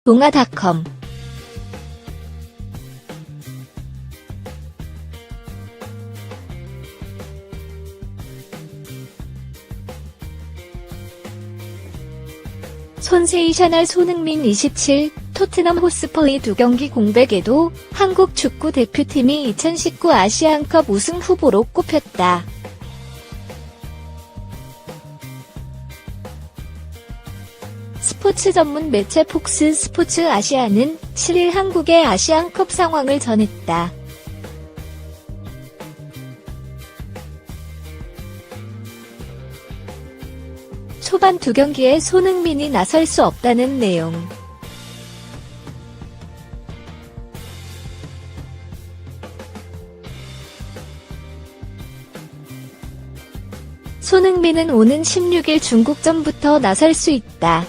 동아닷컴 센세이셔널 손흥민 27, 토트넘 호스퍼의 2경기 공백에도 한국 축구 대표팀이 2019 아시안컵 우승 후보로 꼽혔다. 스포츠 전문 매체 폭스 스포츠 아시아는 7일 한국의 아시안컵 상황을 전했다. 초반 2경기에 손흥민이 나설 수 없다는 내용. 손흥민은 오는 16일 중국전부터 나설 수 있다.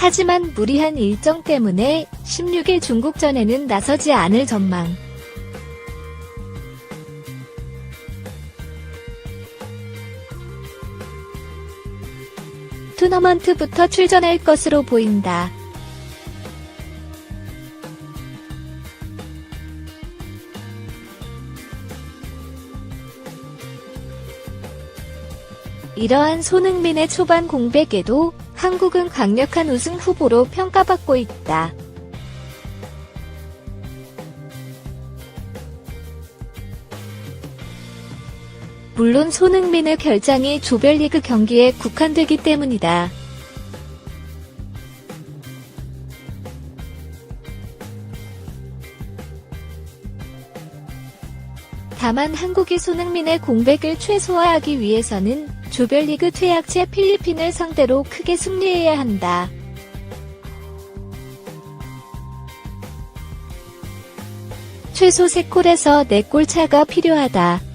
하지만 무리한 일정 때문에 16일 중국전에는 나서지 않을 전망. 토너먼트부터 출전할 것으로 보인다. 이러한 손흥민의 초반 공백에도 한국은 강력한 우승 후보로 평가받고 있다. 물론 손흥민의 결장이 조별리그 경기에 국한되기 때문이다. 다만 한국이 손흥민의 공백을 최소화하기 위해서는 조별리그 퇴약체 필리핀을 상대로 크게 승리해야 한다. 최소 3골에서 4골 차가 필요하다.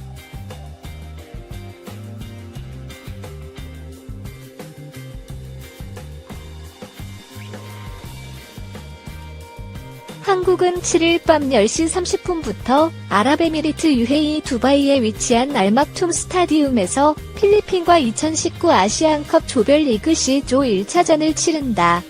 한국은 7일 밤 10시 30분부터 아랍에미리트 UAE 두바이에 위치한 알막툼 스타디움에서 필리핀과 2019 아시안컵 조별리그 C조 1차전을 치른다.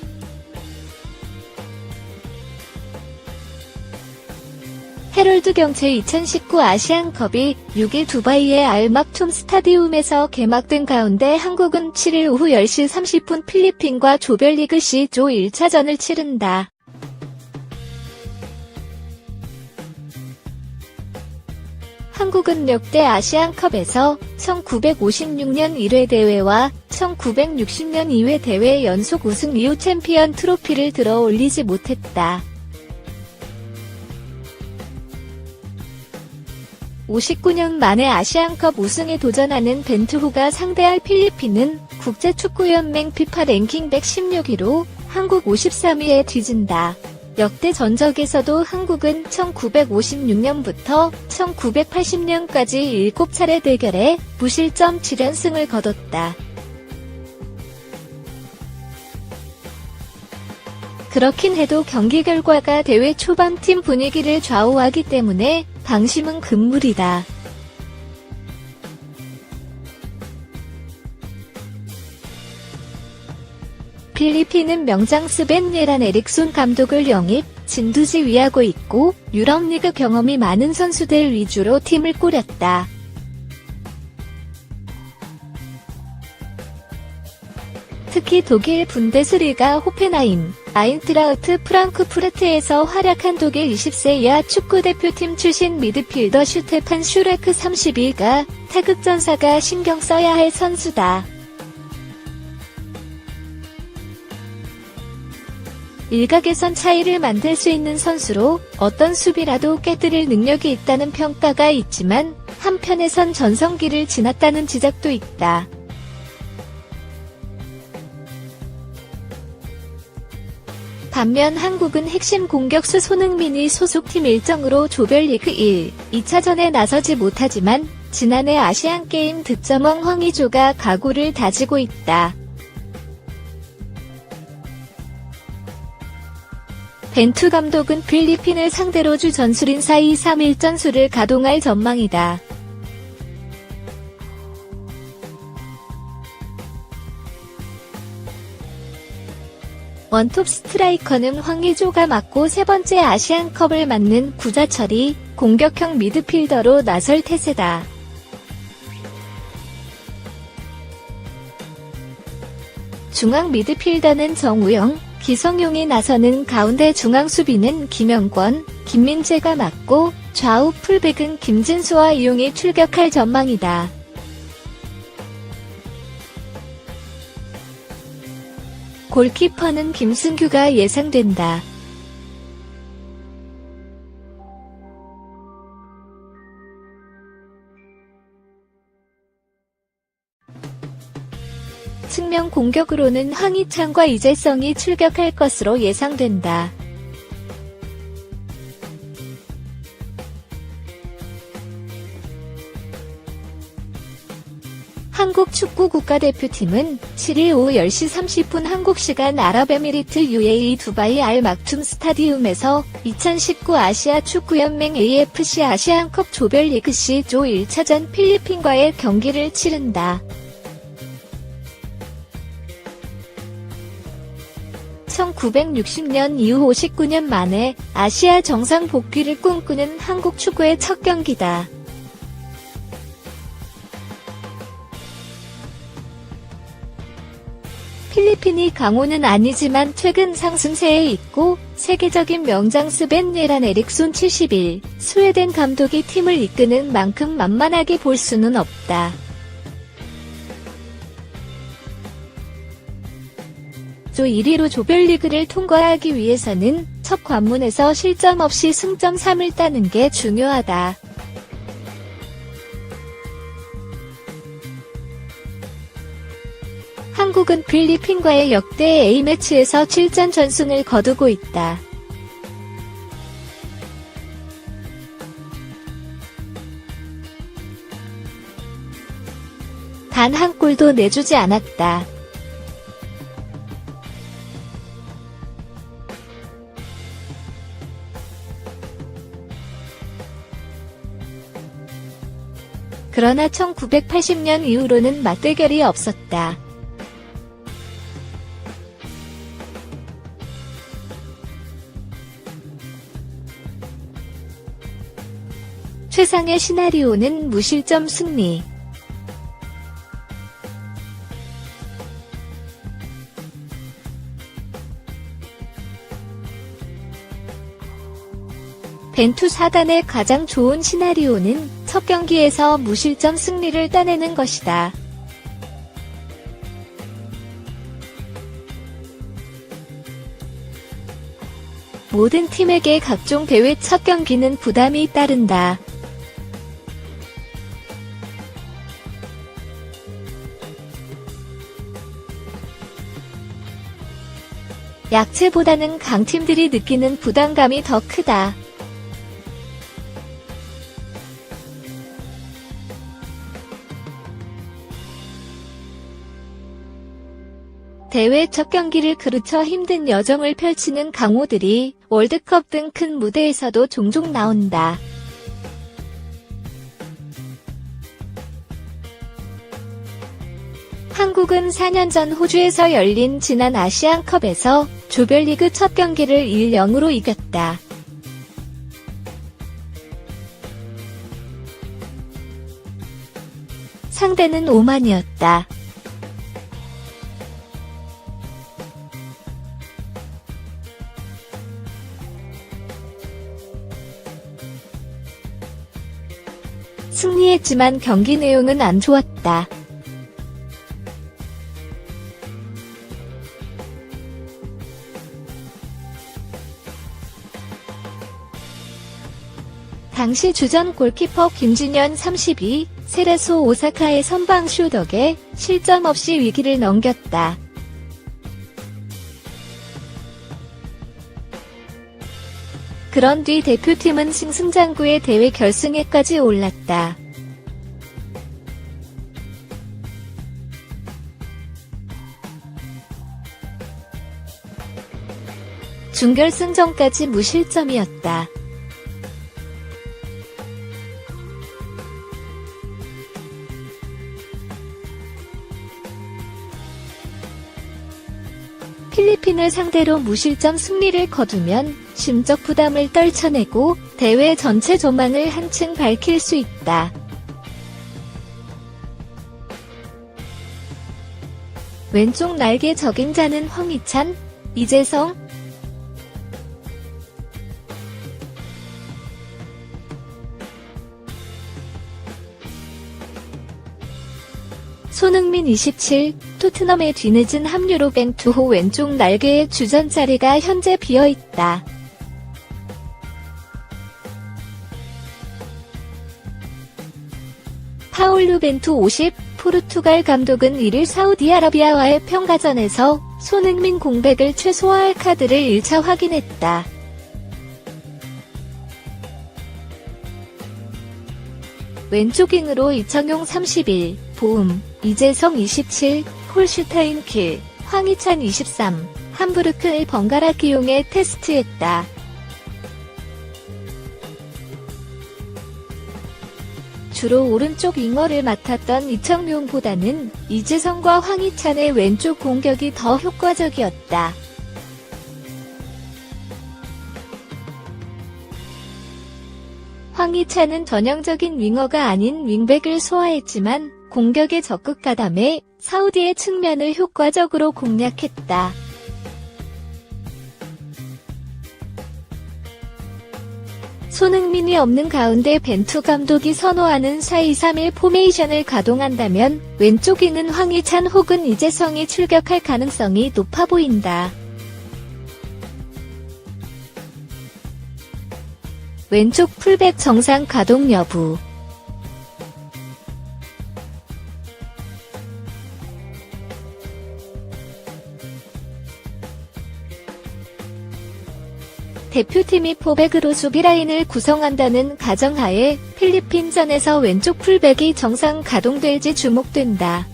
헤럴드 경체 2019 아시안컵이 6일 두바이의 알막툼 스타디움에서 개막된 가운데 한국은 7일 오후 10시 30분 필리핀과 조별리그 C조 1차전을 치른다. 한국은 역대 아시안컵에서 1956년 1회 대회와 1960년 2회 대회 연속 우승 이후 챔피언 트로피를 들어 올리지 못했다. 59년 만에 아시안컵 우승에 도전하는 벤투호가 상대할 필리핀은 국제축구연맹 피파 랭킹 116위로 한국 53위에 뒤진다. 역대 전적에서도 한국은 1956년부터 1980년까지 7차례 대결에 무실점 7연승을 거뒀다. 그렇긴 해도 경기 결과가 대회 초반 팀 분위기를 좌우하기 때문에 방심은 금물이다. 필리핀은 명장 스벤 예란 에릭손 감독을 영입, 진두지휘하고 있고 유럽리그 경험이 많은 선수들 위주로 팀을 꾸렸다. 특히 독일 분데스리가 호펜하임, 아인트라흐트 프랑크푸르트에서 활약한 독일 20세 이하 축구대표팀 출신 미드필더 슈테판 슈레크 32가 타극전사가 신경 써야 할 선수다. 일각에선 차이를 만들 수 있는 선수로 어떤 수비라도 깨뜨릴 능력이 있다는 평가가 있지만 한편에선 전성기를 지났다는 지적도 있다. 반면 한국은 핵심 공격수 손흥민이 소속팀 일정으로 조별리그 1, 2차전에 나서지 못하지만 지난해 아시안게임 득점왕 황의조가 각오를 다지고 있다. 벤투 감독은 필리핀을 상대로 주 전술인 4-2-3-1 전술을 가동할 전망이다. 원톱 스트라이커는 황의조가 맡고 세 번째 아시안컵을 맞는 구자철이 공격형 미드필더로 나설 태세다. 중앙 미드필더는 정우영, 기성용이 나서는 가운데 중앙 수비는 김영권, 김민재가 맡고 좌우 풀백은 김진수와 이용이 출격할 전망이다. 골키퍼는 김승규가 예상된다. 측면 공격으로는 황희찬과 이재성이 출격할 것으로 예상된다. 한국 축구 국가대표팀은 7일 오후 10시 30분 한국시간 아랍에미리트 UAE 두바이 알 막툼 스타디움에서 2019 아시아 축구연맹 AFC 아시안컵 조별리그 C조 1차전 필리핀과의 경기를 치른다. 1960년 이후 59년 만에 아시아 정상 복귀를 꿈꾸는 한국 축구의 첫 경기다. 필리핀이 강호는 아니지만 최근 상승세에 있고 세계적인 명장 스벤 예란 에릭손 71, 스웨덴 감독이 팀을 이끄는 만큼 만만하게 볼 수는 없다. 조 1위로 조별리그를 통과하기 위해서는 첫 관문에서 실점 없이 승점 3을 따는 게 중요하다. 한국은 필리핀과의 역대 A매치에서 7전 전승을 거두고 있다. 단 한 골도 내주지 않았다. 그러나 1980년 이후로는 맞대결이 없었다. 최상의 시나리오는 무실점 승리. 벤투 사단의 가장 좋은 시나리오는 첫 경기에서 무실점 승리를 따내는 것이다. 모든 팀에게 각종 대회 첫 경기는 부담이 따른다. 약체보다는 강팀들이 느끼는 부담감이 더 크다. 대회 첫 경기를 그르쳐 힘든 여정을 펼치는 강호들이 월드컵 등 큰 무대에서도 종종 나온다. 한국은 4년 전 호주에서 열린 지난 아시안컵에서 조별리그 첫 경기를 1-0으로 이겼다. 상대는 오만이었다. 승리했지만 경기 내용은 안 좋았다. 당시 주전 골키퍼 김진현 32, 세레소 오사카의 선방쇼 덕에 실점 없이 위기를 넘겼다. 그런 뒤 대표팀은 승승장구의 대회 결승에까지 올랐다. 준결승전까지 무실점이었다. 필리핀을 상대로 무실점 승리를 거두면 심적 부담을 떨쳐내고 대회 전체 전망을 한층 밝힐 수 있다. 왼쪽 날개 적임자는 황희찬, 이재성. 손흥민 27, 토트넘의 뒤늦은 합류로 벤투호 왼쪽 날개의 주전 자리가 현재 비어있다. 파울루 벤투 50, 포르투갈 감독은 1일 사우디아라비아와의 평가전에서 손흥민 공백을 최소화할 카드를 1차 확인했다. 왼쪽윙으로 이청용 31, 보움, 이재성 27, 홀슈타인 킬, 황희찬 23, 함부르크를 번갈아 기용해 테스트했다. 주로 오른쪽 윙어를 맡았던 이청용보다는 이재성과 황희찬의 왼쪽 공격이 더 효과적이었다. 황희찬은 전형적인 윙어가 아닌 윙백을 소화했지만 공격에 적극 가담해 사우디의 측면을 효과적으로 공략했다. 손흥민이 없는 가운데 벤투 감독이 선호하는 4-2-3-1 포메이션을 가동한다면 왼쪽 윙은 황희찬 혹은 이재성이 출격할 가능성이 높아 보인다. 왼쪽 풀백 정상 가동 여부. 대표팀이 포백으로 수비라인을 구성한다는 가정하에 필리핀전에서 왼쪽 풀백이 정상 가동될지 주목된다.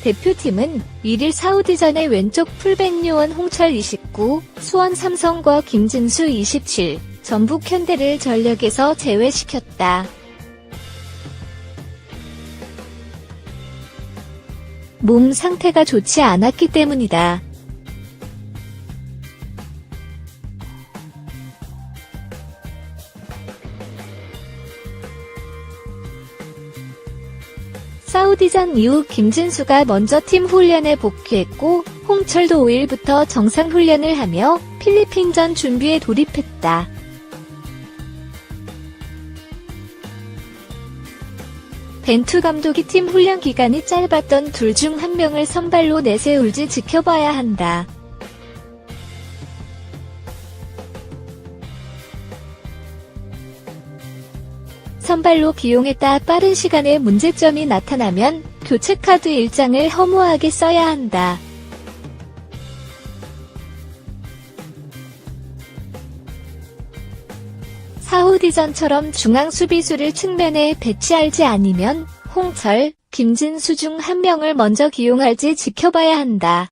대표팀은 1일 사우디전의 왼쪽 풀백 요원 홍철 29, 수원 삼성과 김진수 27, 전북 현대를 전력에서 제외시켰다. 몸 상태가 좋지 않았기 때문이다. 사우디전 이후 김진수가 먼저 팀 훈련에 복귀했고 홍철도 5일부터 정상 훈련을 하며 필리핀전 준비에 돌입했다. 벤투 감독이 팀 훈련 기간이 짧았던 둘 중 한 명을 선발로 내세울지 지켜봐야 한다. 선발로 기용했다 빠른 시간에 문제점이 나타나면 교체 카드 일장을 허무하게 써야 한다. 사우디전처럼 중앙 수비수를 측면에 배치할지 아니면 홍철, 김진수 중 한 명을 먼저 기용할지 지켜봐야 한다.